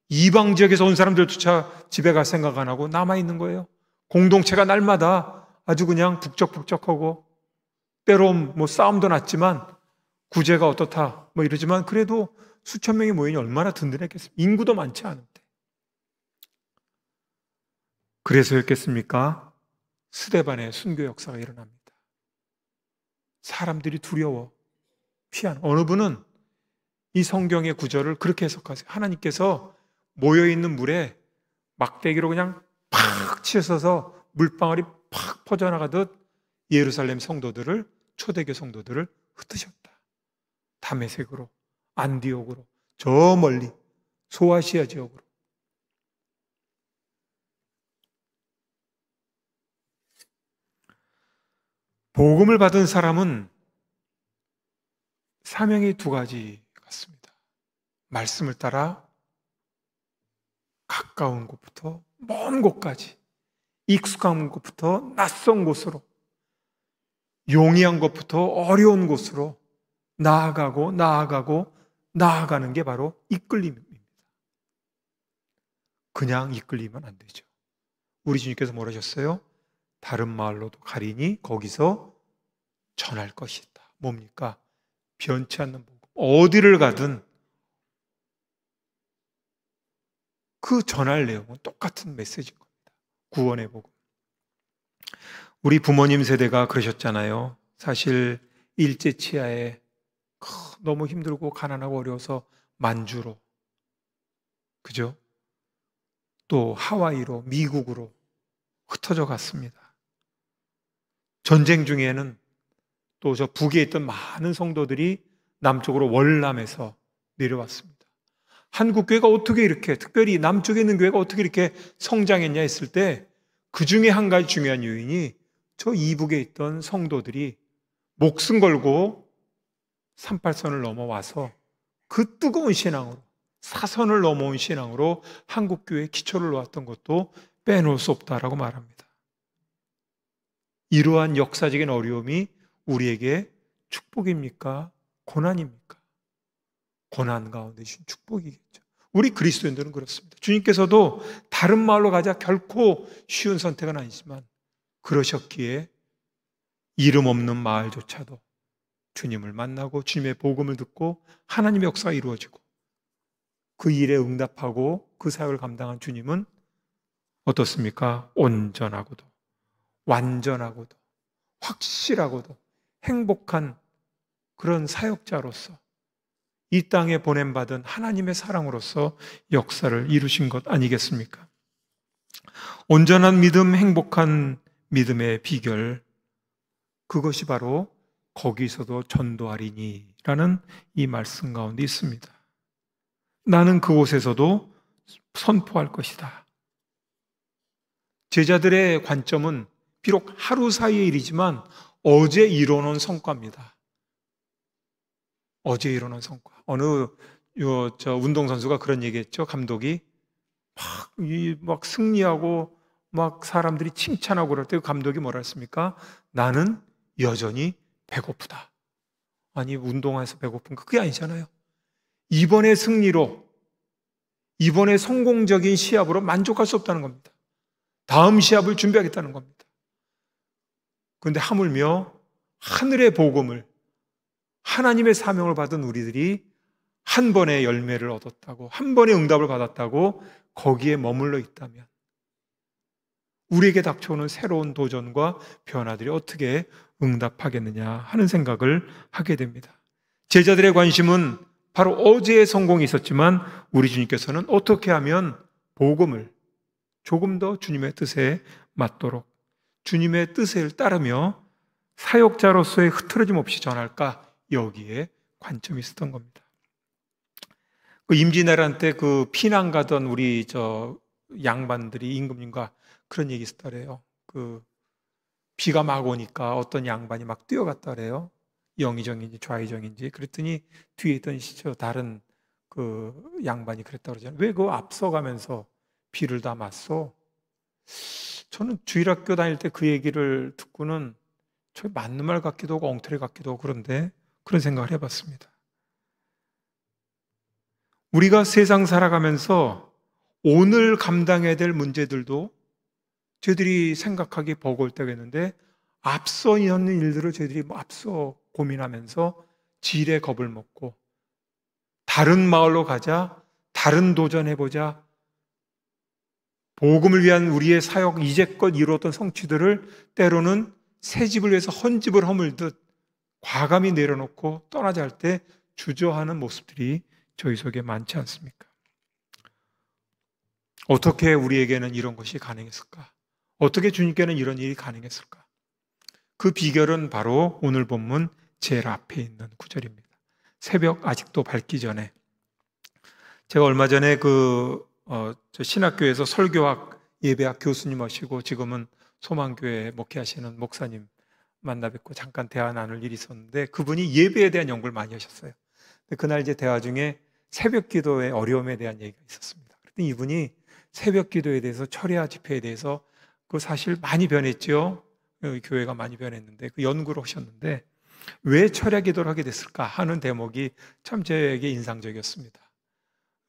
이방 지역에서 온 사람들조차 집에 갈 생각 안 하고 남아있는 거예요. 공동체가 날마다 아주 그냥 북적북적하고 때로 뭐 싸움도 났지만 구제가 어떻다 뭐 이러지만 그래도 수천 명이 모이니 얼마나 든든했겠습니까? 인구도 많지 않은데. 그래서였겠습니까? 스데반의 순교 역사가 일어납니다. 사람들이 두려워 피하는. 어느 분은 이 성경의 구절을 그렇게 해석하세요. 하나님께서 모여있는 물에 막대기로 그냥 팍 치셔서 물방울이 팍 퍼져나가듯 예루살렘 성도들을, 초대교 성도들을 흩으셨다. 다메섹으로, 안디옥으로, 저 멀리 소아시아 지역으로. 복음을 받은 사람은 사명이 두 가지 같습니다. 말씀을 따라 가까운 곳부터 먼 곳까지, 익숙한 곳부터 낯선 곳으로, 용이한 곳부터 어려운 곳으로 나아가는 게 바로 이끌림입니다. 그냥 이끌리면 안 되죠. 우리 주님께서 뭐라 하셨어요? 다른 마을로도 가리니 거기서 전할 것이다. 뭡니까? 변치 않는 복음. 어디를 가든 그 전할 내용은 똑같은 메시지인 겁니다. 구원의 복음. 우리 부모님 세대가 그러셨잖아요. 사실 일제 치하에 너무 힘들고 가난하고 어려워서 만주로, 그죠? 또 하와이로, 미국으로 흩어져 갔습니다. 전쟁 중에는 또 저 북에 있던 많은 성도들이 남쪽으로 월남에서 내려왔습니다. 한국 교회가 어떻게 이렇게, 특별히 남쪽에 있는 교회가 어떻게 이렇게 성장했냐 했을 때 그 중에 한 가지 중요한 요인이 저 이북에 있던 성도들이 목숨 걸고 38선을 넘어와서 그 뜨거운 신앙으로, 사선을 넘어온 신앙으로 한국 교회에 기초를 놓았던 것도 빼놓을 수 없다라고 말합니다. 이러한 역사적인 어려움이 우리에게 축복입니까? 고난입니까? 고난 가운데 주신 축복이겠죠. 우리 그리스도인들은 그렇습니다. 주님께서도 다른 마을로 가자 결코 쉬운 선택은 아니지만 그러셨기에 이름 없는 마을조차도 주님을 만나고 주님의 복음을 듣고 하나님의 역사가 이루어지고 그 일에 응답하고 그 사역을 감당한 주님은 어떻습니까? 온전하고도 완전하고도 확실하고도 행복한 그런 사역자로서 이 땅에 보냄받은 하나님의 사랑으로서 역사를 이루신 것 아니겠습니까? 온전한 믿음, 행복한 믿음의 비결, 그것이 바로 거기서도 전도하리니 라는 이 말씀 가운데 있습니다. 나는 그곳에서도 선포할 것이다. 제자들의 관점은 비록 하루 사이의 일이지만 어제 이뤄놓은 성과입니다. 어제 이뤄놓은 성과. 어느 운동선수가 그런 얘기했죠. 감독이 막 승리하고 막 사람들이 칭찬하고 그럴 때 그 감독이 뭐라 했습니까? 나는 여전히 배고프다. 아니, 운동해서 배고픈 거 그게 아니잖아요. 이번의 승리로, 이번의 성공적인 시합으로 만족할 수 없다는 겁니다. 다음 시합을 준비하겠다는 겁니다. 그런데 하물며 하늘의 복음을, 하나님의 사명을 받은 우리들이 한 번의 열매를 얻었다고, 한 번의 응답을 받았다고 거기에 머물러 있다면 우리에게 닥쳐오는 새로운 도전과 변화들이 어떻게 응답하겠느냐 하는 생각을 하게 됩니다. 제자들의 관심은 바로 어제의 성공이 있었지만 우리 주님께서는 어떻게 하면 복음을 조금 더 주님의 뜻에 맞도록 주님의 뜻을 따르며 사역자로서의 흐트러짐 없이 전할까, 여기에 관점이 있었던 겁니다. 그 임진왜란 때 그 피난 가던 우리 양반들이 임금님과 그런 얘기 있었다래요. 그 비가 막 오니까 어떤 양반이 막 뛰어갔다래요. 영의정인지 좌의정인지. 그랬더니 뒤에 있던 다른 그 양반이 그랬다 그러잖아요. 왜 그 앞서가면서 비를 다 맞소? 저는 주일학교 다닐 때 그 얘기를 듣고는 저 맞는 말 같기도 하고 엉터리 같기도 하고 그런데 그런 생각을 해봤습니다. 우리가 세상 살아가면서 오늘 감당해야 될 문제들도 저희들이 생각하기 버거울 때가 있는데 앞서 있는 일들을 저희들이 앞서 고민하면서 지레 겁을 먹고 다른 마을로 가자, 다른 도전해보자, 복음을 위한 우리의 사역, 이제껏 이루었던 성취들을 때로는 새 집을 위해서 헌 집을 허물듯 과감히 내려놓고 떠나자 할 때 주저하는 모습들이 저희 속에 많지 않습니까? 어떻게 우리에게는 이런 것이 가능했을까? 어떻게 주님께는 이런 일이 가능했을까? 그 비결은 바로 오늘 본문 제일 앞에 있는 구절입니다. 새벽 아직도 밝기 전에. 제가 얼마 전에 저 신학교에서 설교학 예배학 교수님 모시고 지금은 소망교회 목회하시는 목사님 만나 뵙고 잠깐 대화 나눌 일이 있었는데 그분이 예배에 대한 연구를 많이 하셨어요. 근데 그날 이제 대화 중에 새벽 기도의 어려움에 대한 얘기가 있었습니다. 그랬더니 이분이 새벽 기도에 대해서 철야 집회에 대해서 그 사실 많이 변했죠. 교회가 많이 변했는데 그 연구를 하셨는데 왜 철야 기도를 하게 됐을까 하는 대목이 참 저에게 인상적이었습니다.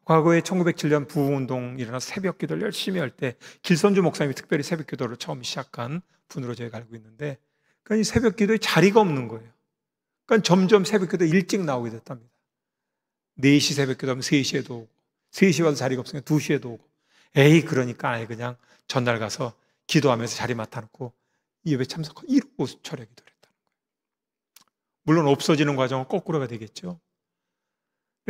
과거에 1907년 부흥운동 일어나서 새벽 기도를 열심히 할 때 길선주 목사님이 특별히 새벽 기도를 처음 시작한 분으로 제가 알고 있는데 그러니까 이 새벽 기도에 자리가 없는 거예요. 그러니까 점점 새벽 기도 일찍 나오게 됐답니다. 4시 새벽 기도하면 3시에도 오고 3시 와도 자리가 없으니까 2시에도 오고 그러니까 아예 그냥 전날 가서 기도하면서 자리 맡아놓고 예배 참석하고 이러고 철야 기도를 했다는 거예요. 물론 없어지는 과정은 거꾸로가 되겠죠.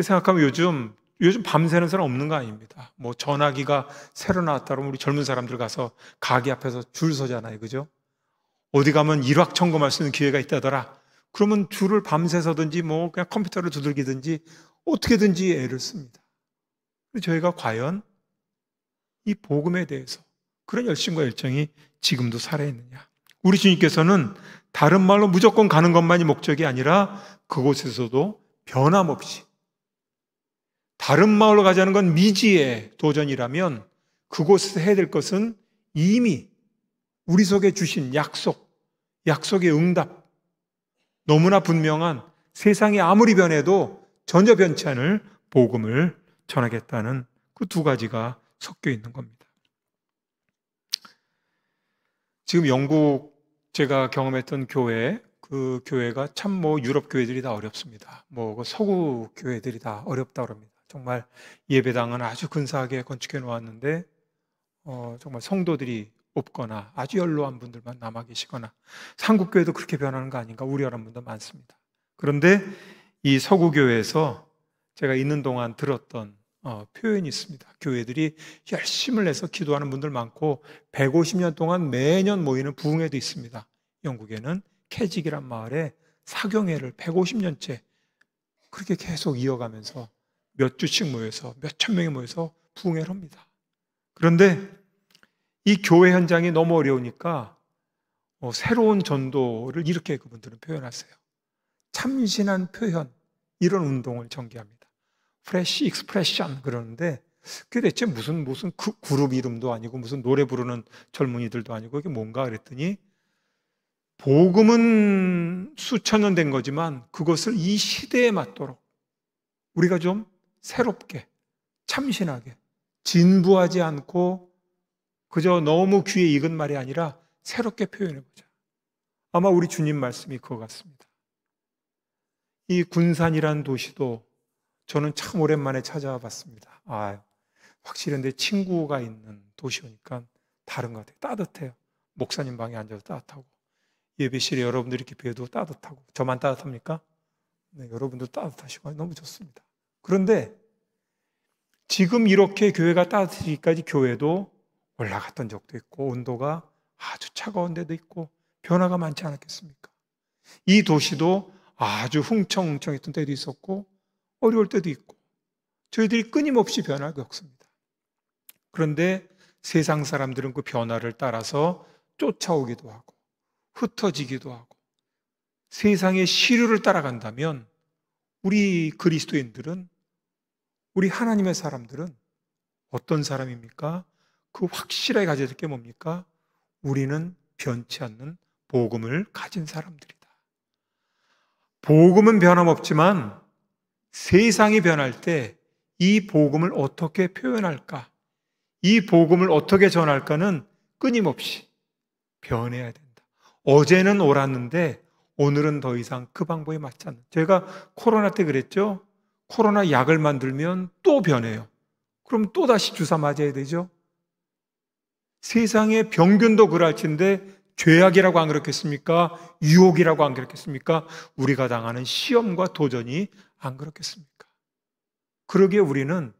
생각하면 요즘 밤새는 사람 없는 거 아닙니다. 뭐 전화기가 새로 나왔다 그러면 우리 젊은 사람들 가서 가게 앞에서 줄 서잖아요. 그죠? 어디 가면 일확천금할 수 있는 기회가 있다더라. 그러면 줄을 밤새 서든지 뭐 그냥 컴퓨터를 두들기든지 어떻게든지 애를 씁니다. 저희가 과연 이 복음에 대해서 그런 열심과 열정이 지금도 살아있느냐. 우리 주님께서는 다른 말로 무조건 가는 것만이 목적이 아니라 그곳에서도 변함없이 다른 마을로 가자는 건 미지의 도전이라면 그곳에서 해야 될 것은 이미 우리 속에 주신 약속의 응답, 너무나 분명한 세상이 아무리 변해도 전혀 변치 않을 복음을 전하겠다는 그 두 가지가 섞여 있는 겁니다. 지금 영국 제가 경험했던 교회, 그 교회가 참 유럽 교회들이 다 어렵습니다. 서구 교회들이 다 어렵다 그럽니다. 정말 예배당은 아주 근사하게 건축해 놓았는데 정말 성도들이 없거나 아주 연로한 분들만 남아 계시거나, 한국교회도 그렇게 변하는 거 아닌가 우려하는 분도 많습니다. 그런데 이 서구교회에서 제가 있는 동안 들었던 표현이 있습니다. 교회들이 열심을 내서 기도하는 분들 많고 150년 동안 매년 모이는 부흥회도 있습니다. 영국에는 캐직이란 마을에 사경회를 150년째 그렇게 계속 이어가면서 몇 주씩 모여서 몇 천 명이 모여서 부흥회를 합니다. 그런데 이 교회 현장이 너무 어려우니까 새로운 전도를 이렇게 그분들은 표현하세요. 참신한 표현, 이런 운동을 전개합니다. 프레시 익스프레션 그러는데, 그게 대체 무슨 그룹 이름도 아니고 무슨 노래 부르는 젊은이들도 아니고 이게 뭔가 그랬더니, 복음은 수천 년 된 거지만 그것을 이 시대에 맞도록 우리가 좀 새롭게, 참신하게, 진부하지 않고 그저 너무 귀에 익은 말이 아니라 새롭게 표현해보자. 아마 우리 주님 말씀이 그거 같습니다. 이 군산이라는 도시도 저는 참 오랜만에 찾아와 봤습니다. 확실히 근데 친구가 있는 도시오니까 다른 것 같아요. 따뜻해요. 목사님 방에 앉아서 따뜻하고, 예배실에 여러분들이 이렇게 뵈도 따뜻하고. 저만 따뜻합니까? 네, 여러분도 따뜻하시고 너무 좋습니다. 그런데 지금 이렇게 교회가 따뜻하기까지 교회도 올라갔던 적도 있고 온도가 아주 차가운 데도 있고 변화가 많지 않았겠습니까? 이 도시도 아주 흥청흥청했던 때도 있었고 어려울 때도 있고 저희들이 끊임없이 변화를 겪습니다. 그런데 세상 사람들은 그 변화를 따라서 쫓아오기도 하고 흩어지기도 하고 세상의 시류를 따라간다면, 우리 그리스도인들은, 우리 하나님의 사람들은 어떤 사람입니까? 그 확실하게 가져야 될 게 뭡니까? 우리는 변치 않는 복음을 가진 사람들이다. 복음은 변함없지만 세상이 변할 때 이 복음을 어떻게 표현할까, 이 복음을 어떻게 전할까는 끊임없이 변해야 된다. 어제는 옳았는데 오늘은 더 이상 그 방법에 맞지 않는. 제가 코로나 때 그랬죠. 코로나 약을 만들면 또 변해요. 그럼 또 다시 주사 맞아야 되죠. 세상의 병균도 그럴진데 죄악이라고 안 그렇겠습니까? 유혹이라고 안 그렇겠습니까? 우리가 당하는 시험과 도전이 안 그렇겠습니까? 그러기에 우리는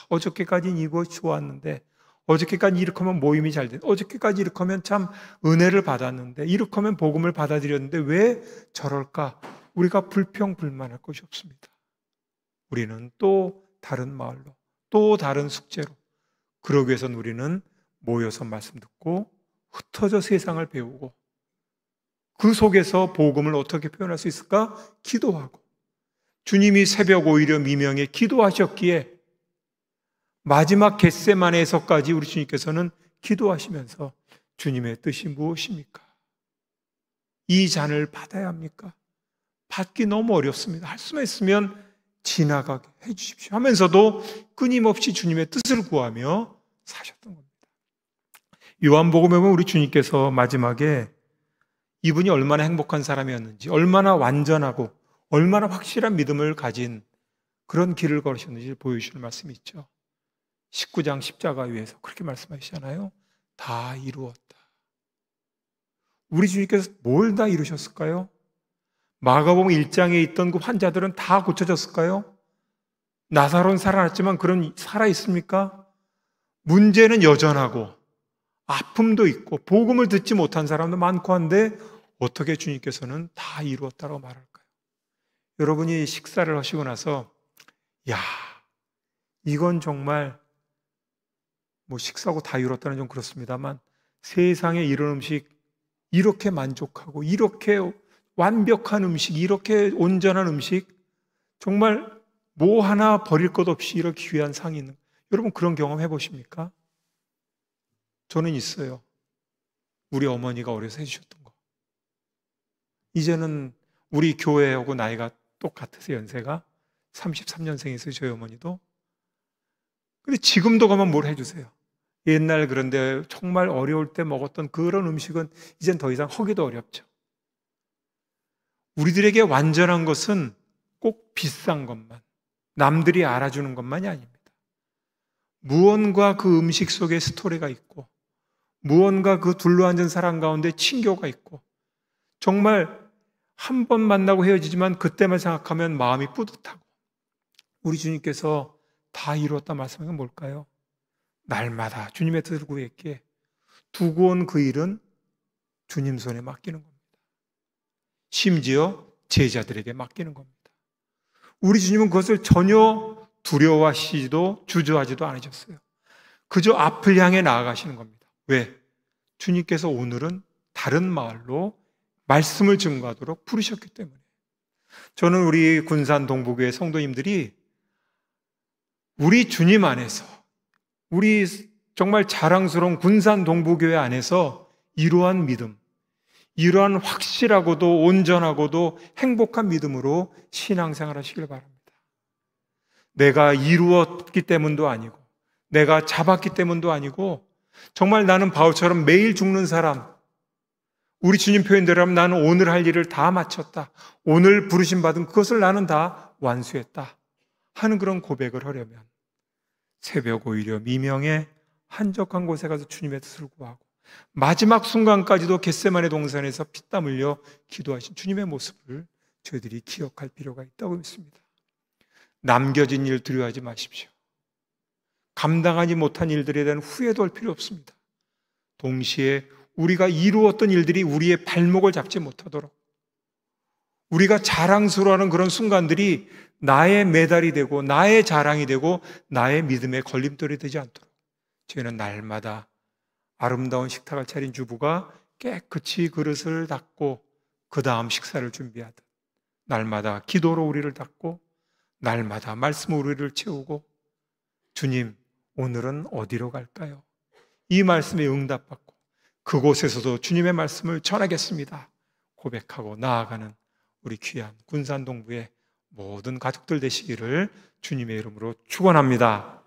어저께까지는 이거 좋았는데, 어저께까지 이렇게 하면 모임이 잘 돼, 어저께까지 이렇게 하면 참 은혜를 받았는데, 이렇게 하면 복음을 받아들였는데 왜 저럴까? 우리가 불평불만할 것이 없습니다. 우리는 또 다른 마을로, 또 다른 숙제로, 그러기 위해서는 우리는 모여서 말씀 듣고 흩어져 세상을 배우고, 그 속에서 복음을 어떻게 표현할 수 있을까? 기도하고. 주님이 새벽 오히려 미명에 기도하셨기에 마지막 겟세마네에서까지 우리 주님께서는 기도하시면서 주님의 뜻이 무엇입니까? 이 잔을 받아야 합니까? 받기 너무 어렵습니다. 할 수만 있으면 지나가게 해 주십시오 하면서도 끊임없이 주님의 뜻을 구하며 사셨던 겁니다. 요한복음에 보면 우리 주님께서 마지막에 이분이 얼마나 행복한 사람이었는지, 얼마나 완전하고 얼마나 확실한 믿음을 가진 그런 길을 걸으셨는지 보여주시는 말씀이 있죠. 19장 십자가 위에서 그렇게 말씀하시잖아요. 다 이루었다. 우리 주님께서 뭘 다 이루셨을까요? 마가복음 1장에 있던 그 환자들은 다 고쳐졌을까요? 나사로는 살아났지만 그런 살아있습니까? 문제는 여전하고 아픔도 있고 복음을 듣지 못한 사람도 많고 한데 어떻게 주님께서는 다 이루었다고 말할까요? 여러분이 식사를 하시고 나서 이건 정말 식사하고 다 이뤘다는 좀 그렇습니다만, 세상에 이런 음식, 이렇게 만족하고 이렇게 완벽한 음식, 이렇게 온전한 음식, 정말 뭐 하나 버릴 것 없이 이렇게 귀한 상이 있는, 여러분 그런 경험 해보십니까? 저는 있어요. 우리 어머니가 어려서 해주셨던 거. 이제는 우리 교회하고 나이가 똑같으세요. 연세가 33년생이세요. 저희 어머니도. 근데 지금도 가면 뭘 해주세요. 옛날 그런데 정말 어려울 때 먹었던 그런 음식은 이젠 더 이상 하기도 어렵죠. 우리들에게 완전한 것은 꼭 비싼 것만, 남들이 알아주는 것만이 아닙니다. 무언가 그 음식 속에 스토리가 있고, 무언가 그 둘러앉은 사람 가운데 친교가 있고, 정말 한 번 만나고 헤어지지만 그때만 생각하면 마음이 뿌듯하고, 우리 주님께서 다 이루었다 말씀하신 건 뭘까요? 날마다 주님의 뜻을 구했기에 두고 온 그 일은 주님 손에 맡기는 겁니다. 심지어 제자들에게 맡기는 겁니다. 우리 주님은 그것을 전혀 두려워하시지도 주저하지도 않으셨어요. 그저 앞을 향해 나아가시는 겁니다. 왜? 주님께서 오늘은 다른 마을로 말씀을 증거하도록 부르셨기 때문에. 저는 우리 군산 동부교회 성도님들이 우리 주님 안에서, 우리 정말 자랑스러운 군산 동부교회 안에서 이러한 믿음, 이러한 확실하고도 온전하고도 행복한 믿음으로 신앙생활 하시길 바랍니다. 내가 이루었기 때문도 아니고, 내가 잡았기 때문도 아니고, 정말 나는 바울처럼 매일 죽는 사람, 우리 주님 표현대로 하면 나는 오늘 할 일을 다 마쳤다, 오늘 부르심 받은 그것을 나는 다 완수했다 하는 그런 고백을 하려면 새벽 오히려 미명에 한적한 곳에 가서 주님의 뜻을 구하고 마지막 순간까지도 겟세마네 동산에서 피땀 흘려 기도하신 주님의 모습을 저희들이 기억할 필요가 있다고 믿습니다. 남겨진 일 두려워하지 마십시오. 감당하지 못한 일들에 대한 후회도 할 필요 없습니다. 동시에 우리가 이루었던 일들이 우리의 발목을 잡지 못하도록, 우리가 자랑스러워하는 그런 순간들이 나의 메달이 되고 나의 자랑이 되고 나의 믿음의 걸림돌이 되지 않도록 저희는 날마다 아름다운 식탁을 차린 주부가 깨끗이 그릇을 닦고 그 다음 식사를 준비하듯 날마다 기도로 우리를 닦고 날마다 말씀으로 우리를 채우고, 주님 오늘은 어디로 갈까요? 이 말씀에 응답받고 그곳에서도 주님의 말씀을 전하겠습니다 고백하고 나아가는 우리 귀한 군산 동부의 모든 가족들 되시기를 주님의 이름으로 축원합니다.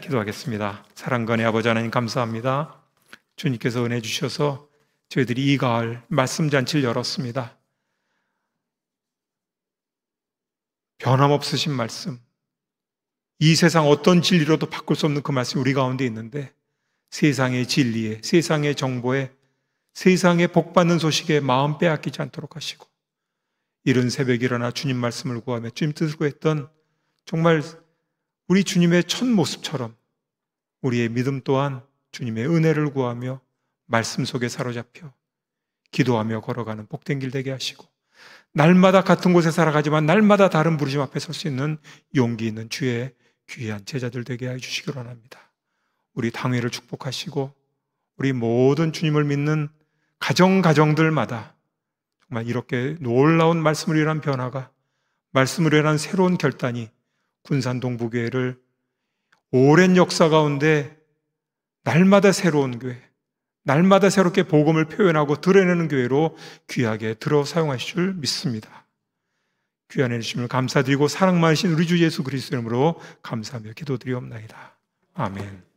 기도하겠습니다. 사랑관의 아버지 하나님 감사합니다. 주님께서 은혜 주셔서 저희들이 이 가을 말씀 잔치를 열었습니다. 변함없으신 말씀, 이 세상 어떤 진리로도 바꿀 수 없는 그 말씀이 우리 가운데 있는데, 세상의 진리에, 세상의 정보에, 세상의 복받는 소식에 마음 빼앗기지 않도록 하시고, 이른 새벽에 일어나 주님 말씀을 구하며 주님 뜻을 구했던 정말 우리 주님의 첫 모습처럼 우리의 믿음 또한 주님의 은혜를 구하며 말씀 속에 사로잡혀 기도하며 걸어가는 복된 길 되게 하시고, 날마다 같은 곳에 살아가지만 날마다 다른 부르심 앞에 설 수 있는 용기 있는 주의 귀한 제자들 되게 해주시기 원합니다. 우리 당회를 축복하시고 우리 모든 주님을 믿는 가정들마다 정말 이렇게 놀라운 말씀을 위한 변화가, 말씀을 위한 새로운 결단이 군산 동부교회를 오랜 역사 가운데 날마다 새로운 교회, 날마다 새롭게 복음을 표현하고 드러내는 교회로 귀하게 들어 사용하실 줄 믿습니다. 귀한 해주심을 감사드리고 사랑 많으신 우리 주 예수 그리스도 이름으로 감사하며 기도드리옵나이다. 아멘.